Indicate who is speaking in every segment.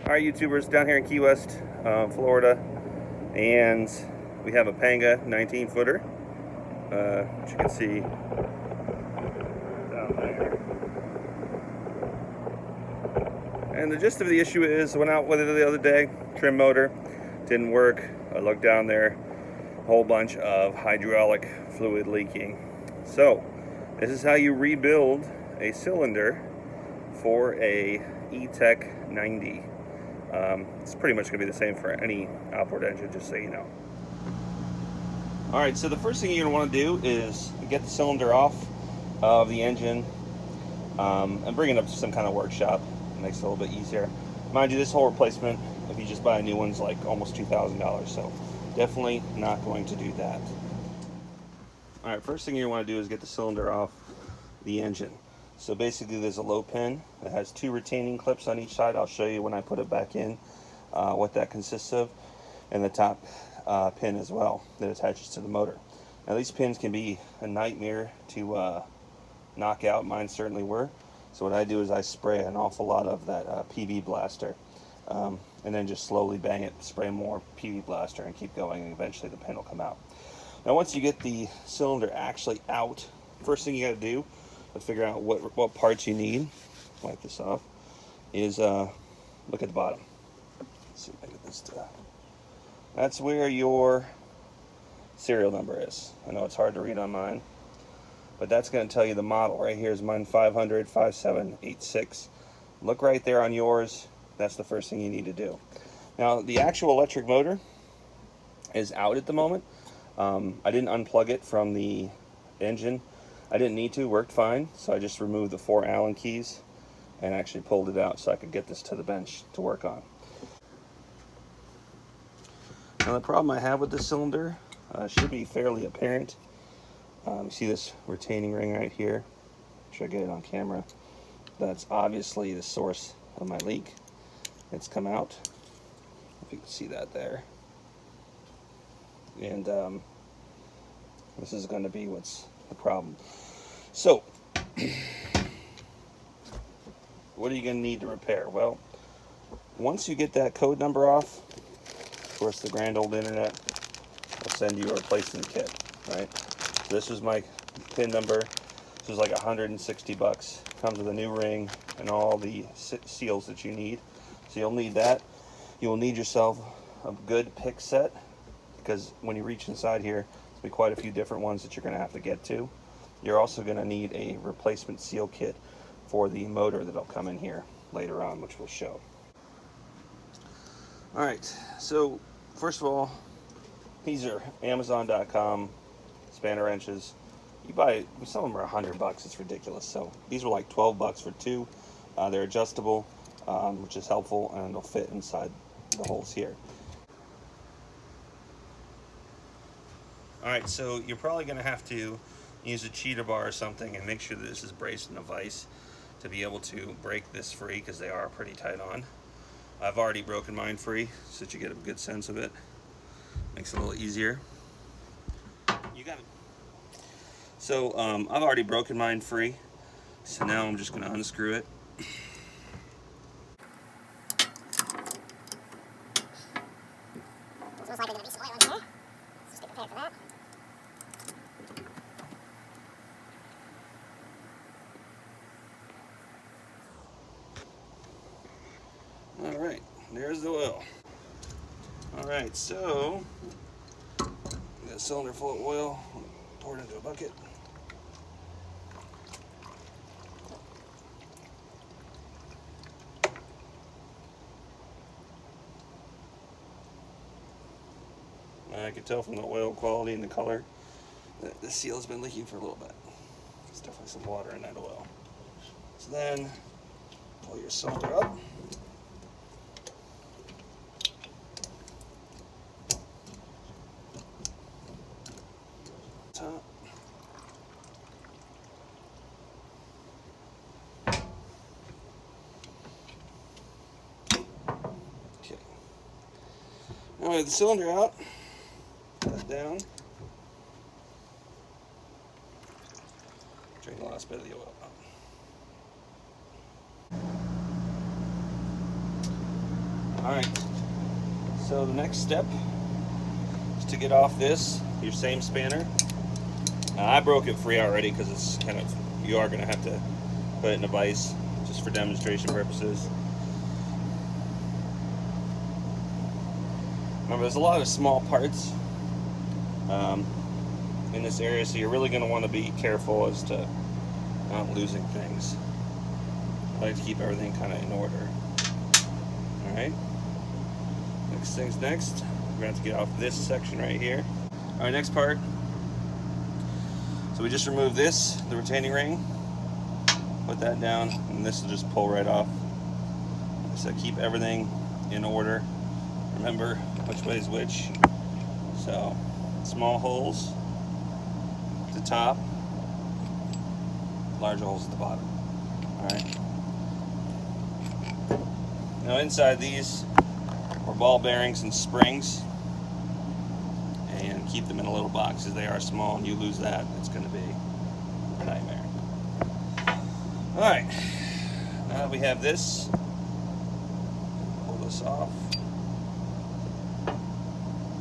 Speaker 1: All right, YouTubers, down here in Key West, Florida, and we have a Panga 19-footer, which you can see down there. And the gist of the issue is, I went out with it the other day, trim motor, didn't work. I looked down there, a whole bunch of hydraulic fluid leaking. So, this is how you rebuild a cylinder for a E-Tech 90. It's pretty much going to be the same for any outboard engine, just so you know. Alright, so the first thing you're going to want to do is get the cylinder off of the engine and bring it up to some kind of workshop. It makes it a little bit easier. Mind you, this whole replacement, if you just buy a new one, is like almost $2,000, so definitely not going to do that. Alright, first thing you want to do is get the cylinder off the engine. So basically there's a low pin that has two retaining clips on each side. I'll show you when I put it back in what that consists of, and the top pin as well that attaches to the motor. Now these pins can be a nightmare to knock out. Mine certainly were. So what I do is I spray an awful lot of that PV blaster, and then just slowly bang it, spray more PV blaster, and keep going, and eventually the pin will come out. Now once you get the cylinder actually out, first thing you got to do to figure out what parts you need, wipe this off, is look at the bottom. Let's see if I get this to... That's where your serial number is. I know it's hard to read on mine, but that's going to tell you the model. Right here is mine 500 5786. Look right there on yours. That's the first thing you need to do. Now the actual electric motor is out at the moment. I didn't unplug it from the engine. I didn't need to, worked fine, so I just removed the 4 Allen keys and actually pulled it out so I could get this to the bench to work on. Now the problem I have with this cylinder should be fairly apparent. You see this retaining ring right here? Should I get it on camera? That's obviously the source of my leak. It's come out, if you can see that there. And this is going to be what's the problem. So, what are you going to need to repair? Well, once you get that code number off, of course the grand old internet will send you a replacement kit, right? So this is my pin number. This is like $160. Comes with a new ring and all the seals that you need. So you'll need that. You'll need yourself a good pick set, because when you reach inside here, there'll be quite a few different ones that you're going to have to get to. You're also going to need a replacement seal kit for the motor that'll come in here later on, which we'll show. Alright, so first of all, these are Amazon.com spanner wrenches. You buy, some of them are $100, it's ridiculous. So these were like $12 for 2. They're adjustable, which is helpful, and they'll fit inside the holes here. Alright, so you're probably going to have to use a cheater bar or something and make sure that this is braced in a vise to be able to break this free, because they are pretty tight on. I've already broken mine free so that you get a good sense of it. Makes it a little easier. You got it. So I've already broken mine free, so now I'm just going to unscrew it.
Speaker 2: It's most likely going to be some oil in here. Let's just be prepared for that.
Speaker 1: Alright, there's the oil. Alright, so got a cylinder full of oil, pour it into a bucket. I can tell from the oil quality and the color that the seal has been leaking for a little bit. There's definitely some water in that oil. So then, pull your cylinder up. Top. Okay. Now we have the cylinder out. Put that down. Drain the last bit of the oil out. Alright, so the next step is to get off your same spanner. I broke it free already because it's kind of, you are going to have to put it in a vise just for demonstration purposes. Remember, there's a lot of small parts in this area, so you're really going to want to be careful as to not losing things. I like to keep everything kind of in order. Alright, next thing's next. We're going to have to get off this section right here. Alright, next part. So we just removed the retaining ring, put that down, and this will just pull right off. So keep everything in order. Remember which way is which. So small holes at the top, larger holes at the bottom. Alright. Now inside these are ball bearings and springs, and keep them in a little box because they are small, and you lose that, it's going to be a nightmare. Alright, now that we have this, pull this off.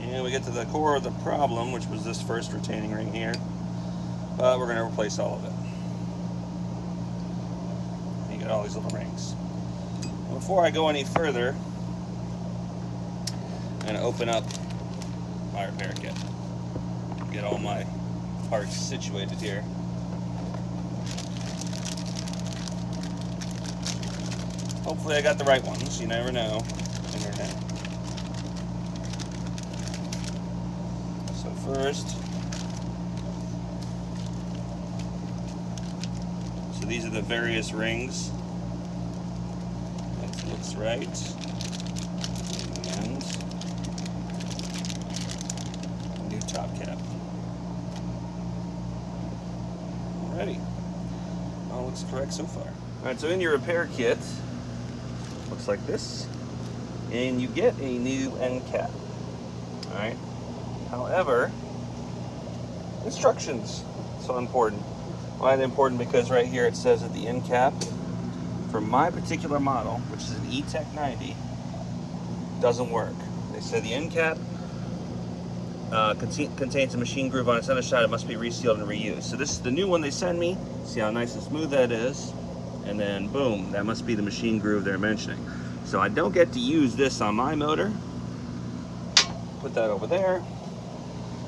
Speaker 1: And we get to the core of the problem, which was this first retaining ring here. But we're going to replace all of it. And you get all these little rings. Before I go any further, I'm going to open up my repair kit. Get all my parts situated here. Hopefully I got the right ones. You never know. Internet. So first, so these are the various rings. That looks right. And new top cap. Alrighty. All looks correct so far. Alright, so in your repair kit, looks like this, and you get a new end cap. Alright. However, instructions so important. Why are they important? Because right here it says that the end cap for my particular model, which is an E-Tech 90, doesn't work. They said the end cap contains a machine groove on its underside. It must be resealed and reused. So this is the new one they send me. See how nice and smooth that is, and then boom, that must be the machine groove they're mentioning. So I don't get to use this on my motor. Put that over there.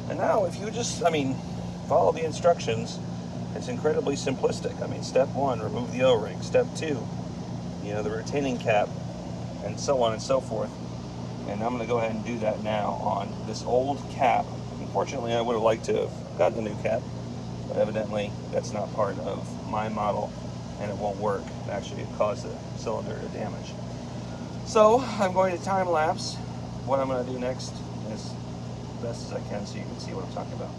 Speaker 1: And now if you just, follow the instructions, it's incredibly simplistic. Step 1, remove the O-ring. Step 2, the retaining cap, and so on and so forth. And I'm going to go ahead and do that now on this old cap. Unfortunately, I would have liked to have gotten a new cap, but evidently that's not part of my model, and it won't work. Actually, it caused the cylinder to damage. So I'm going to time lapse what I'm going to do next as best as I can so you can see what I'm talking about.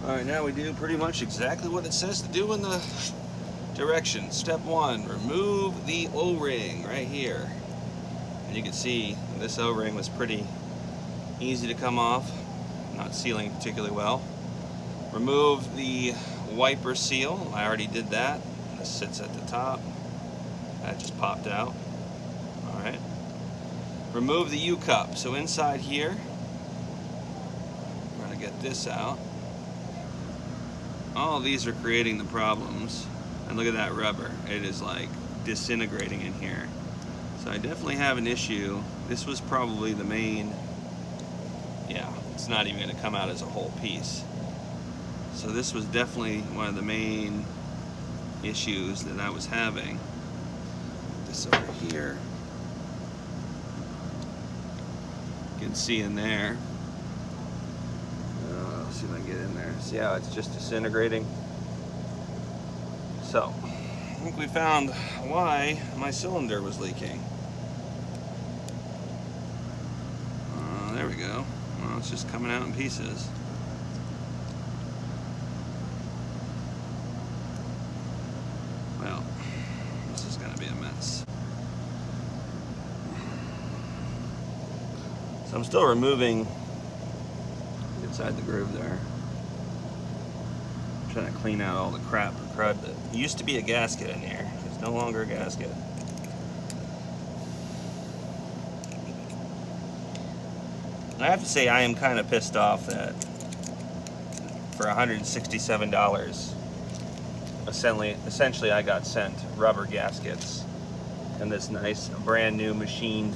Speaker 1: Alright, now we do pretty much exactly what it says to do in the directions. Step 1, remove the O-ring right here. And you can see this O-ring was pretty easy to come off, not sealing particularly well. Remove the wiper seal. I already did that. This sits at the top. That just popped out. Alright. Remove the U-cup. So inside here, we're going to get this out. All of these are creating the problems. And look at that rubber. It is like disintegrating in here. So I definitely have an issue. This was probably the main, it's not even going to come out as a whole piece. So this was definitely one of the main issues that I was having. Put this over here. You can see in there. Let's see if I can get in there. See how it's just disintegrating? So, I think we found why my cylinder was leaking. There we go. Well, it's just coming out in pieces. Well, this is going to be a mess. So I'm still removing inside the groove there. I'm trying to clean out all the crap and crud that used to be a gasket in here. It's no longer a gasket. I have to say I am kind of pissed off that for $167, essentially I got sent rubber gaskets, and this nice brand new machined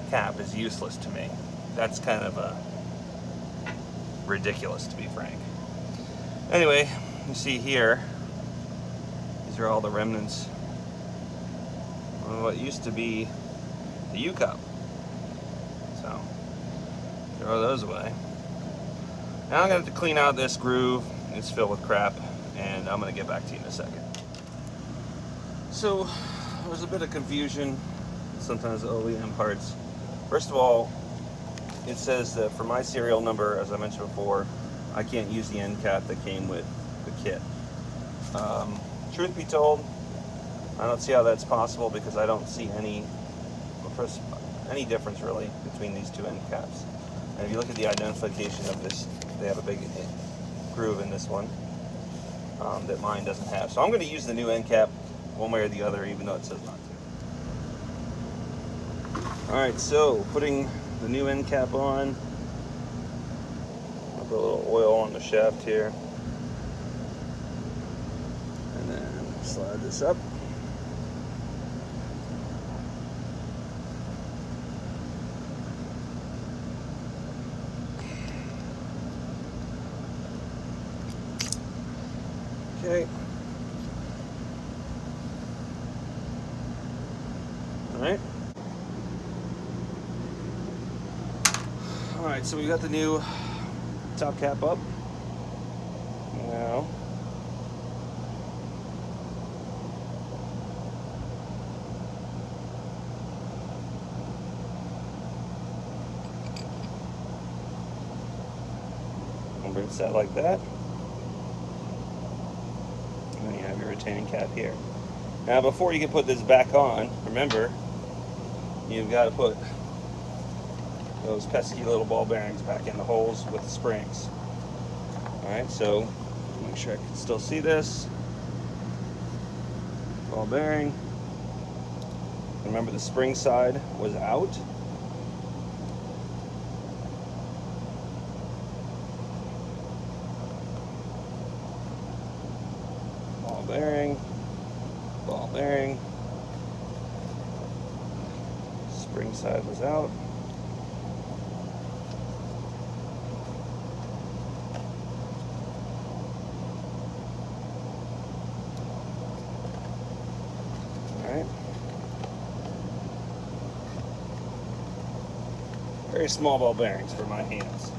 Speaker 1: cap is useless to me. That's kind of ridiculous, to be frank. Anyway, you see here, these are all the remnants of what used to be the U-cup. So, throw those away. Now I'm going to have to clean out this groove. It's filled with crap, and I'm going to get back to you in a second. So, there's a bit of confusion sometimes with OEM parts. First of all, it says that for my serial number, as I mentioned before, I can't use the end cap that came with the kit. Truth be told, I don't see how that's possible because I don't see any difference really between these two end caps. And if you look at the identification of this, they have a big groove in this one that mine doesn't have. So I'm going to use the new end cap one way or the other, even though it says not to. Alright, so putting the new end cap on. I'll put a little oil on the shaft here. And then slide this up. Okay. Alright. Alright, so we got the new top cap up. Now, I'll rinse that like that. And then you have your retaining cap here. Now, before you can put this back on, remember, you've got to put those pesky little ball bearings back in the holes with the springs. Alright, so make sure I can still see this. Ball bearing. Remember, the spring side was out. Ball bearing. Ball bearing. Spring side was out. Alright. Very small ball bearings for my hands.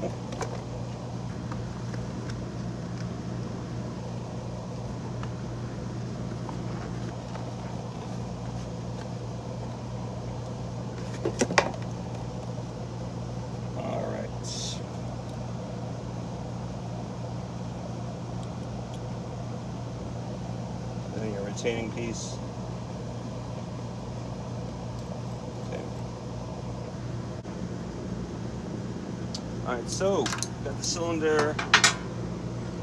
Speaker 1: Your retaining piece. Okay. Alright, so got the cylinder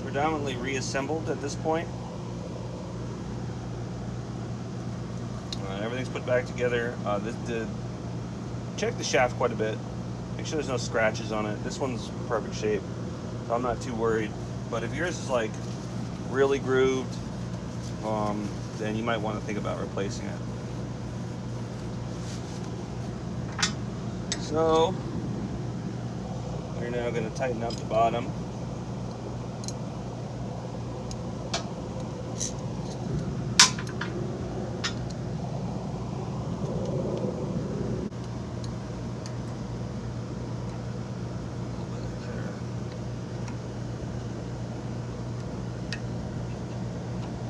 Speaker 1: predominantly reassembled at this point. Everything's put back together. Check the shaft quite a bit. Make sure there's no scratches on it. This one's perfect shape, so I'm not too worried. But if yours is like really grooved, then you might want to think about replacing it. So we're now going to tighten up the bottom.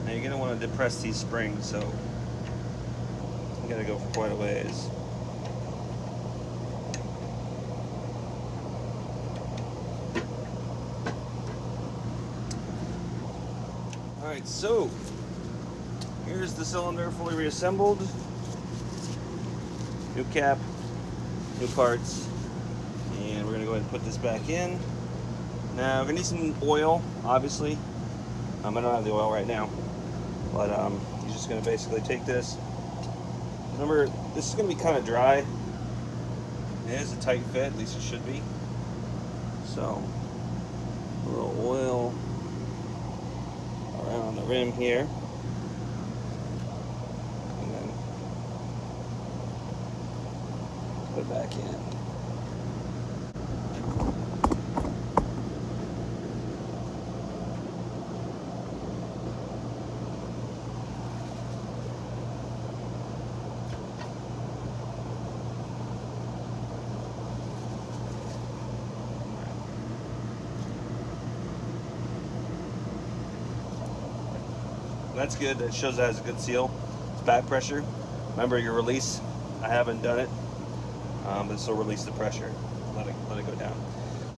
Speaker 1: You're going to want to depress these springs, so you got to go for quite a ways. Alright, so here's the cylinder fully reassembled. New cap, new parts, and we're going to go ahead and put this back in. Now we're going to need some oil, obviously. I don't have the oil right now. But you're just going to basically take this. Remember, this is going to be kind of dry. It is a tight fit, at least it should be. So a little oil around the rim here, and then put it back in. That's good. That shows that has a good seal. It's back pressure. Remember your release. I haven't done it. This will release the pressure. Let it go down.